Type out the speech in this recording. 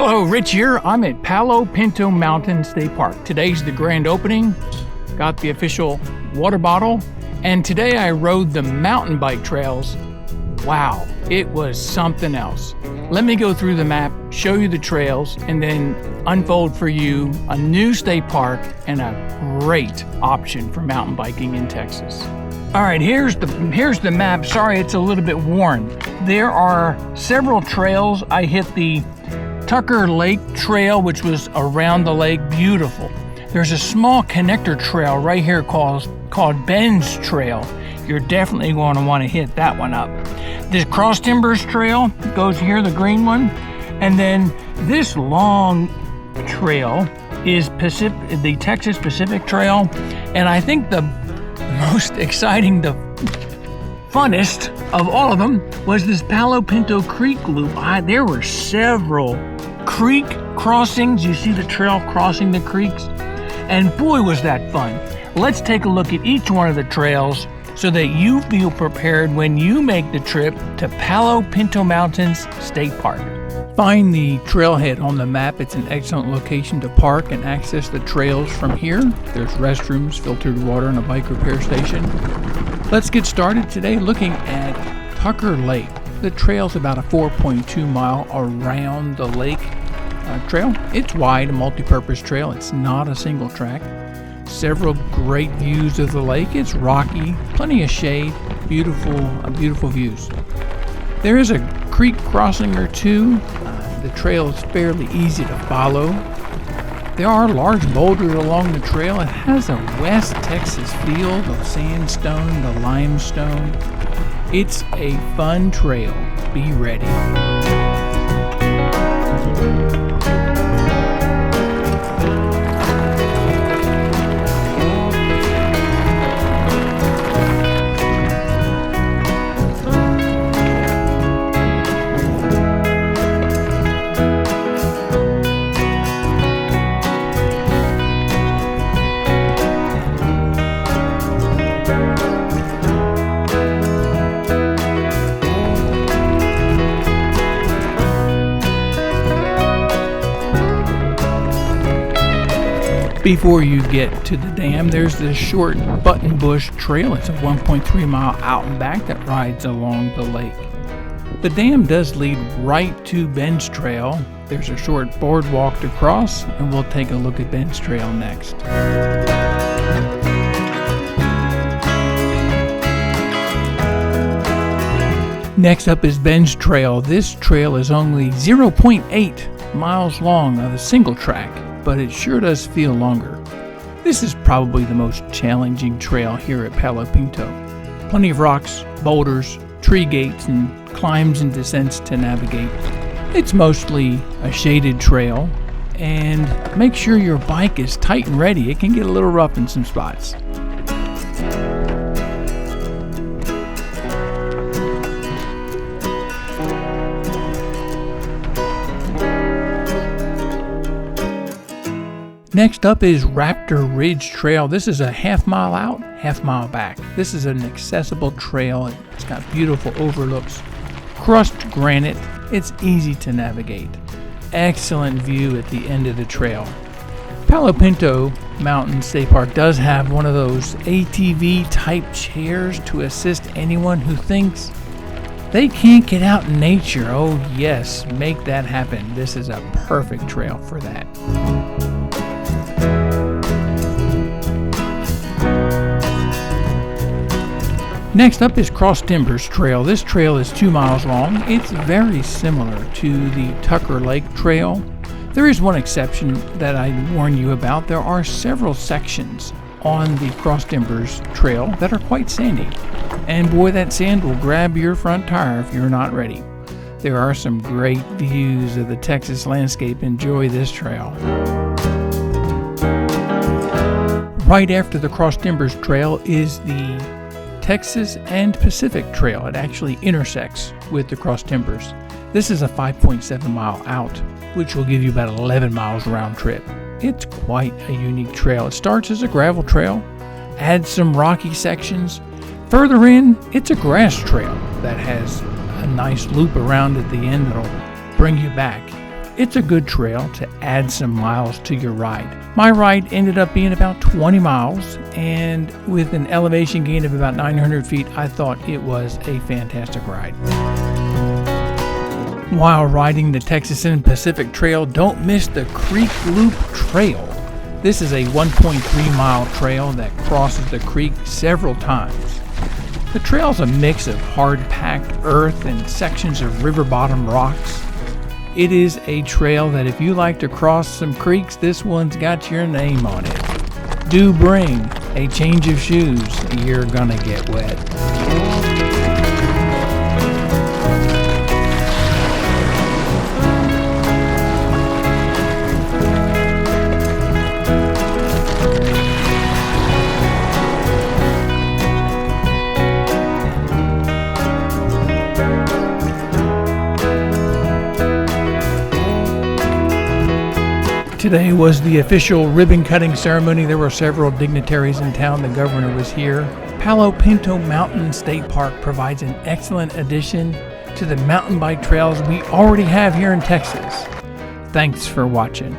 Hello, Rich here. I'm at Palo Pinto Mountain State Park. Today's the grand opening. Got the official water bottle. And today I rode the mountain bike trails. Wow, it was something else. Let me go through the map, show you the trails, and then unfold for you a new state park and a great option for mountain biking in Texas. All right, here's the map. Sorry, it's a little bit worn. There are several trails. I hit the Tucker Lake Trail, which was around the lake, beautiful. There's a small connector trail right here called Ben's Trail. You're definitely going to want to hit that one up. This Cross Timbers Trail goes here, the green one. And then this long trail is the Texas Pacific Trail. And I think the most exciting, the funnest of all of them was this Palo Pinto Creek loop. There were several creek crossings. You see the trail crossing the creeks, and boy was that fun. Let's take a look at each one of the trails so that you feel prepared when you make the trip to Palo Pinto Mountains State Park. Find the trailhead on the map. It's an excellent location to park and access the trails from here. There's restrooms, filtered water, and a bike repair station. Let's get started today looking at Tucker Lake. The trail's about a 4.2 mile around the lake trail. It's wide, a multi-purpose trail. It's not a single track. Several great views of the lake. It's rocky, plenty of shade, beautiful views. There is a creek crossing or two. The trail is fairly easy to follow. There are large boulders along the trail. It has a West Texas feel, the sandstone, the limestone. It's a fun trail. Be ready. Before you get to the dam, there's this short Buttonbush Trail. It's a 1.3 mile out and back that rides along the lake. The dam does lead right to Ben's Trail. There's a short boardwalk to cross, and we'll take a look at Ben's Trail next. Next up is Ben's Trail. This trail is only 0.8 miles long of a single track, but it sure does feel longer. This is probably the most challenging trail here at Palo Pinto. Plenty of rocks, boulders, tree gates, and climbs and descents to navigate. It's mostly a shaded trail, and make sure your bike is tight and ready. It can get a little rough in some spots. Next up is Raptor Ridge Trail. This is a half mile out, half mile back. This is an accessible trail. It's got beautiful overlooks, crushed granite. It's easy to navigate. Excellent view at the end of the trail. Palo Pinto Mountain State Park does have one of those ATV type chairs to assist anyone who thinks they can't get out in nature. Oh yes, make that happen. This is a perfect trail for that. Next up is Cross Timbers Trail. This trail is 2 miles long. It's very similar to the Tucker Lake Trail. There is one exception that I warn you about. There are several sections on the Cross Timbers Trail that are quite sandy. And boy, that sand will grab your front tire if you're not ready. There are some great views of the Texas landscape. Enjoy this trail. Right after the Cross Timbers Trail is the Texas and Pacific Trail. It actually intersects with the Cross Timbers. This is a 5.7 mile out, which will give you about 11 miles round trip. It's quite a unique trail. It starts as a gravel trail, adds some rocky sections. Further in, it's a grass trail that has a nice loop around at the end that'll bring you back. It's a good trail to add some miles to your ride. My ride ended up being about 20 miles, and with an elevation gain of about 900 feet, I thought it was a fantastic ride. While riding the Texas and Pacific Trail, don't miss the Creek Loop Trail. This is a 1.3 mile trail that crosses the creek several times. The trail is a mix of hard-packed earth and sections of river bottom rocks. It is a trail that if you like to cross some creeks, this one's got your name on it. Do bring a change of shoes, you're gonna get wet. Today was the official ribbon cutting ceremony. There were several dignitaries in town. The governor was here. Palo Pinto Mountain State Park provides an excellent addition to the mountain bike trails we already have here in Texas. Thanks for watching.